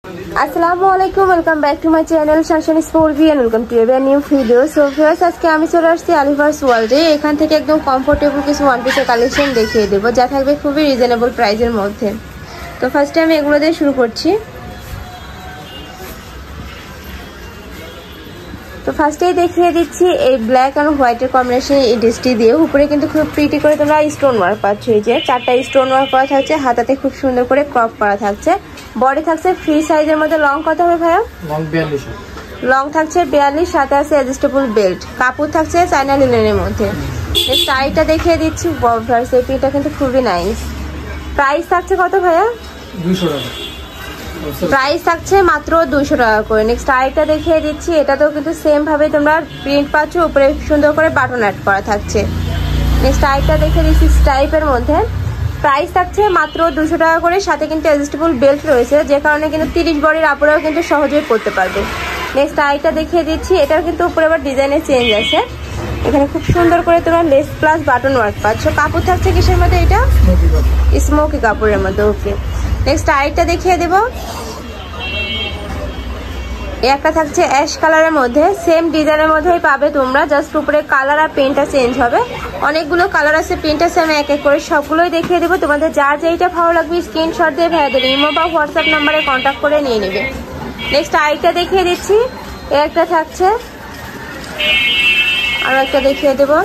আসসালামুয়ালাইকুম, welcome back to my channel Shanshan sports and welcome to a new video. So viewers, আজকে আমি চলে আসছি আলিভার্স ওয়ার্ল্ডে। এখান থেকে একদম কমফোর্টেবল কিছু ওয়ান পিসের কালেকশন দেখিয়ে দেবো, যা থাকবে খুবই রিজনেবল প্রাইসের মধ্যে। তো ফার্স্টে আমি এগুলো দিয়ে শুরু করছি। তো ফার্স্টেই দেখিয়ে দিচ্ছি এই ব্ল্যাক আর হোয়াইটের কম্বিনেশন এই ড্রেসটি দিয়ে। উপরে কিন্তু খুব প্রিটি করে তোমরা স্টোন ওয়ার্ক পাচ্ছ। এই যে 4টা স্টোন ওয়ার্ক করা থাকছে, হাতাতে খুব সুন্দর করে ক্রপ করা থাকছে। বডি থাকছে ফ্রি সাইজের মধ্যে। লং কত হবে ভাইয়া? লং থাকছে 42, সাথে আছে অ্যাডজাস্টেবল বেল্ট। কাপড় থাকছে চায়না লিনেনের মধ্যে। এই স্টাইলটা দেখিয়ে দিচ্ছি। এই পিনটা কিন্তু খুবই নাইস। প্রাইস থাকছে কত ভাইয়া? 200 টাকা। প্রাইস থাকছে মাত্র 200 টাকা করে। নেক্সট আরেকটা দেখিয়ে দিচ্ছি। এটাতেও কিন্তু সেম ভাবে তোমরা প্রিন্ট পাচ্ছ, উপরে সুন্দর করে বাটন অ্যাড করা থাকছে। নেক্সট আরেকটা দেখিয়ে দিচ্ছি স্টাইপের মধ্যে। প্রাইস থাকছে মাত্র 200 টাকা করে, সাথে কিন্তু অ্যাডজাস্টেবল বেল্ট রয়েছে, যে কারণে কিন্তু 30 বডির আপুরাও কিন্তু সহজেই পরতে পারবে। নেক্সট আরেকটা দেখিয়ে দিচ্ছি। এটার কিন্তু উপরে আবার ডিজাইনের চেঞ্জ আছে। এখানে খুব সুন্দর করে তোমরা লেস প্লাস বাটন ওয়ার্ক পাচ্ছ। কাপড় থাকছে কিসের মধ্যে? এটা স্মোকি কাপড়ের মধ্যে। ওকে, নেক্সট আরেকটা দেখিয়ে দেবো। একটা থাকছে অ্যাশ কালারের মধ্যে, সেম ডিজাইনের মধ্যেই পাবে তোমরা, জাস্ট উপরে কালার আর পেনটা চেঞ্জ হবে। অনেকগুলো কালার আছে, পেনটা সেম এক এক করে সবগুলোই দেখিয়ে দেবো। তোমাদের যার যেইটা ভালো লাগবে স্ক্রিনশট দিয়ে ভাইয়াদের ইমো বা হোয়াটসঅ্যাপ নাম্বারে কন্ট্যাক্ট করে নিয়ে নেবে। নেক্সট আরেকটা দেখিয়ে দিচ্ছি। একটা থাকছে, আরো একটা দেখিয়ে দেবো।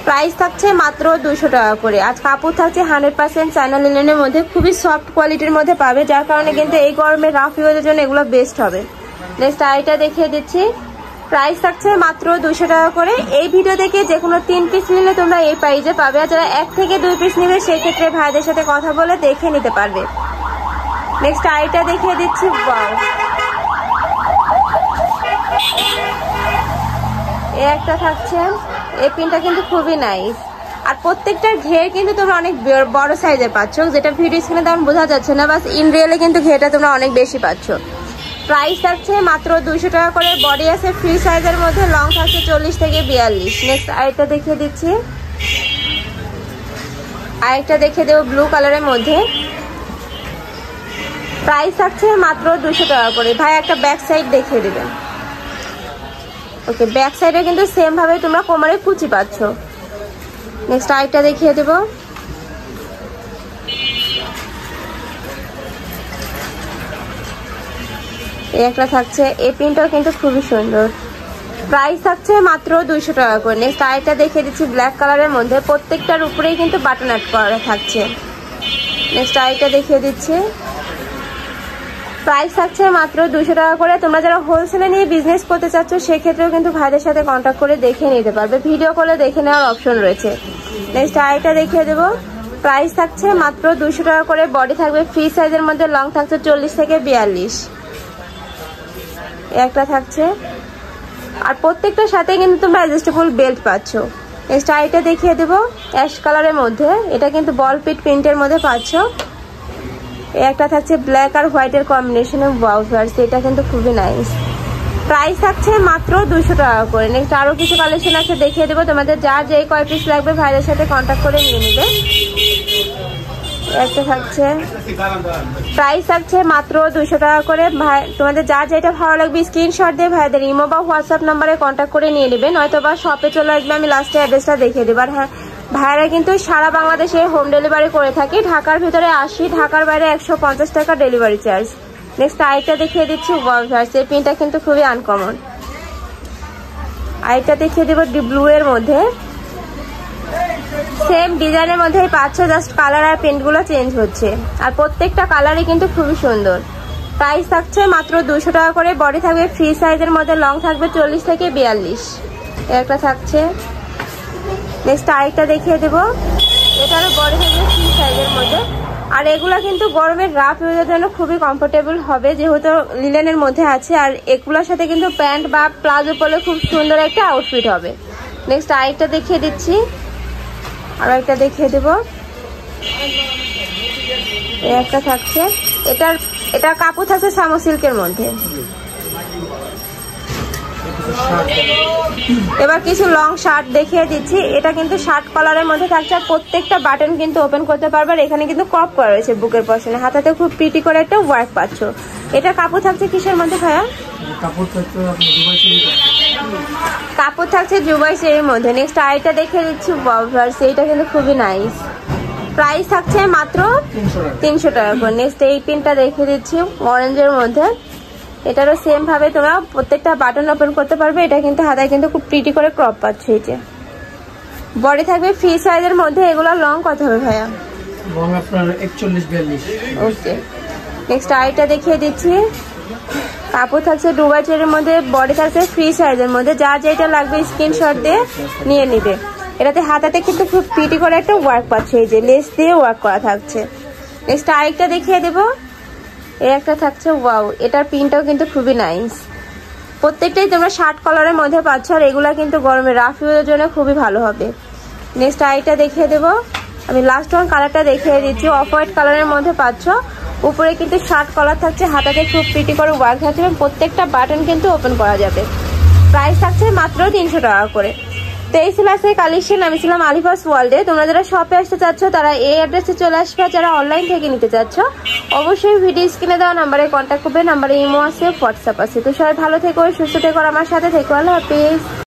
প্রাইস থাকছে মাত্র 200 টাকা করে। আজ কাপড় থাকছে 100% চায়না লিনেনের মধ্যে, খুবই সফট কোয়ালিটির মধ্যে পাবে, যার কারণে কিন্তু এই গরমে রাফ ইউজের জন্য এগুলো বেস্ট হবে। নেক্সট আইটা দেখিয়ে দিচ্ছি। প্রাইস থাকছে মাত্র 200 টাকা করে। এই ভিডিও থেকে যে কোনো 3 পিস নিলে তোমরা এই প্রাইসে পাবে, আর যারা 1 থেকে 2 পিস নেবে সেক্ষেত্রে ভাইদের সাথে কথা বলে দেখে নিতে পারবে। নেক্সট আইটা দেখিয়ে দিচ্ছি। ওয়াও, একটা থাকছে। এই পিনটা কিন্তু খুবই নাইস, আর প্রত্যেকটার ঘের কিন্তু তোমরা অনেক বড় সাইজের পাচ্ছ, যেটা ভিডিও স্ক্রিনে তেমন বোঝা যাচ্ছে না, বাস ইন রিয়েলে কিন্তু ঘেরটা তোমরা অনেক বেশি পাচ্ছ। প্রাইস থাকছে মাত্র 200 টাকা করে। বডি আছে ফ্রি সাইজের মধ্যে, লং থাকছে 40 থেকে 42। নেক্সট আরেকটা দেখিয়ে দিচ্ছি। আরেকটা দেখিয়ে দেবো ব্লু কালারের মধ্যে। প্রাইস থাকছে মাত্র 200 টাকা করে। ভাই একটা ব্যাক সাইড দেখিয়ে দেবেন। ওকে, ব্যাক সাইডে কিন্তু সেম ভাবে তোমরা কোমরে কুচি পাচ্ছ। নেক্সট আরেকটা দেখিয়ে দেবো। একটা থাকছে, এই প্রিন্টটাও কিন্তু খুবই সুন্দর। প্রাইস থাকছে মাত্র 200 টাকা করে। নেক্সট আরেকটা দেখিয়ে দিচ্ছি ব্ল্যাক কালারের মধ্যে, প্রত্যেকটার উপরেই কিন্তু বাটন অ্যাড করা থাকছে। নেক্সট আরেকটা দেখিয়ে দিচ্ছি। প্রাইস থাকছে মাত্র 200 টাকা করে। তোমরা যারা হোলসেলে নিয়ে বিজনেস করতে চাচ্ছ সেক্ষেত্রেও কিন্তু ভাইদের সাথে কন্ট্যাক্ট করে দেখে নিতে পারবে, ভিডিও কলে দেখে নেওয়ার অপশন রয়েছে। নেক্সট আরেকটা দেখিয়ে দেবো। প্রাইস থাকছে মাত্র 200 টাকা করে। বডি থাকবে ফ্রি সাইজের মধ্যে, লং থাকছে 40 থেকে 42। একটা থাকছে, আর প্রত্যেকটার সাথে কিন্তু তোমরা অ্যাডজাস্টেবল বেল্ট পাচ্ছ। নেক্সট আরেকটা দেখিয়ে দেবো অ্যাশ কালারের মধ্যে, এটা কিন্তু বল পিট প্রিন্টের মধ্যে পাচ্ছ। একটা থাকছে ব্ল্যাক আর হোয়াইটের কম্বিনেশনে। ওয়াও ভিউয়ার্স, এটা কিন্তু খুবই নাইস। প্রাইস থাকছে মাত্র 200 টাকা করে। নেক্সট আরো কিছু কালেকশন আছে, দেখিয়ে দেবো। তোমাদের যার যে কয় পিস লাগবে ভাইদের সাথে কন্ট্যাক্ট করে নিয়ে নেবে। একটা থাকছে, প্রাইস থাকছে মাত্র 200 টাকা করে। ভাই তোমাদের যার যেটা ভালো লাগবে স্ক্রিনশট দিয়ে ভাইদের ইমো বা হোয়াটসঅ্যাপ নাম্বারে কন্ট্যাক্ট করে নিয়ে নেবে, নয়তো বা শপে চলে আসবে। আমি লাস্টে অ্যাড্রেসটা দেখিয়ে দেবো। আর হ্যাঁ, ভাইরা কিন্তু সারা বাংলাদেশে হোম ডেলিভারি করে থাকি। ঢাকার ভিতরে 80, ঢাকার বাইরে 150 টাকা ডেলিভারি চার্জ। নেক্সট আরেকটা দেখিয়ে দিচ্ছি। ওয়াও ভিউয়ার্স, এই পিনটা কিন্তু খুবই আনকমন। আরেকটা দেখিয়ে দেবো ব্লু এর মধ্যে, সেম ডিজাইনের মধ্যেই পাচ্ছ, জাস্ট কালার আর প্রিন্টগুলো চেঞ্জ হচ্ছে, আর প্রত্যেকটা কালারই কিন্তু খুবই সুন্দর। প্রাইস থাকছে মাত্র 200 টাকা করে। বডি থাকবে ফ্রি সাইজের মধ্যে, লং থাকবে 40 থেকে 42। একটা থাকছে। নেক্সট আরেকটা দেখিয়ে দেবো, এটারও বডি থাকবে ফ্রি সাইজের মধ্যে, আর এগুলা কিন্তু গরমের রাফ ইউজের জন্য খুবই কমফোর্টেবল হবে, যেহেতু লিনেনের মধ্যে আছে। আর এগুলোর সাথে কিন্তু প্যান্ট বা প্লাজো পরলে খুব সুন্দর একটা আউটফিট হবে। নেক্সট আরেকটা দেখিয়ে দিচ্ছি, আর একটা দেখিয়ে দেবো। একটা থাকছে, এটা কাপড় থাকছে সামো সিল্কের মধ্যে। এবার কিছু লং শার্ট দেখিয়ে দিচ্ছি। এটা কিন্তু শার্ট কলারের মধ্যে থাকছে, আর প্রত্যেকটা বাটন কিন্তু ওপেন করতে পারবে। এখানে কিন্তু ক্রপ করা রয়েছে বুকের পশনে, হাতাতে খুব প্রিটি করে একটা ওয়ার্ক পাচ্ছ। এটা কাপড় থাকছে কিসের মধ্যে ভাইয়া? কাপড় থাকছে জুবাই চেরির মধ্যে। নেক্সট আইটা দেখিয়ে দিচ্ছি, এইটা কিন্তু খুবই নাইস। প্রাইস থাকছে মাত্র 300 টাকা করে। নেক্সট এই পিনটা দেখিয়ে দিচ্ছি অরেঞ্জের মধ্যে। এটারও সেম ভাবে তোমরা প্রত্যেকটা বাটন ওপেন করতে পারবে। এটা কিন্তু হাতায় কিন্তু খুব প্রিটি করে ক্রপ পাচ্ছ। এই যে বডি থাকবে ফ্রি সাইজের মধ্যে। এগুলো লং কত হবে ভাইয়া? লং আপনার 41-42। ওকে, নেক্সট আইটা দেখিয়ে দিচ্ছি। কাপড় থাকছে দুবাই চেরির মধ্যে, বডি থাকছে ফ্রি সাইজের মধ্যে। যা যেটা লাগবে স্ক্রিনশট দিয়ে নিয়ে নিবে। এটাতে হাতাতে কিন্তু খুব প্রিটি করে একটা ওয়ার্ক পাচ্ছে, এই যে লেস দিয়ে ওয়ার্ক করা থাকছে। নেক্সট আরেকটা দেখিয়ে দেবো। এই একটা থাকছে, ওয়াও, এটার প্রিন্টটাও কিন্তু খুবই নাইস। প্রত্যেকটাই তোমরা শার্ট কলারের মধ্যে পাচ্ছ, আর এগুলা কিন্তু গরমে রাফ ইউজের জন্য খুবই ভালো হবে। নেক্সট আরেকটা দেখিয়ে দেবো। আমি লাস্ট ওয়ান কালারটা দেখিয়ে দিচ্ছি, অফ হোয়াইট কালারের মধ্যে পাচ্ছ। উপরে কিন্তু শার্ট কলার থাকছে, হাতাতে খুব প্রিটি করে ওয়ার্ক থাকছে, এবং প্রত্যেকটা বাটন কিন্তু ওপেন করা যাবে। প্রাইস থাকছে মাত্র 300 টাকা করে। তো এই ছিল আজকের কালেকশন। আমি ছিলাম আলিফাস ওয়ার্ল্ডে। তোমরা যারা শপে আসতে চাচ্ছ তারা এই অ্যাড্রেসে চলে আসবে। যারা অনলাইন থেকে নিতে চাচ্ছ অবশ্যই ভিডিও স্ক্রিনে দেওয়া নাম্বারে কন্ট্যাক্ট করবে। নাম্বারে ইমো আছে, হোয়াটসঅ্যাপ আছে। তো সবাই ভালো থেকো, সুস্থ থেকো, আমার সাথে থেকো। আল্লাহ হাফিজ।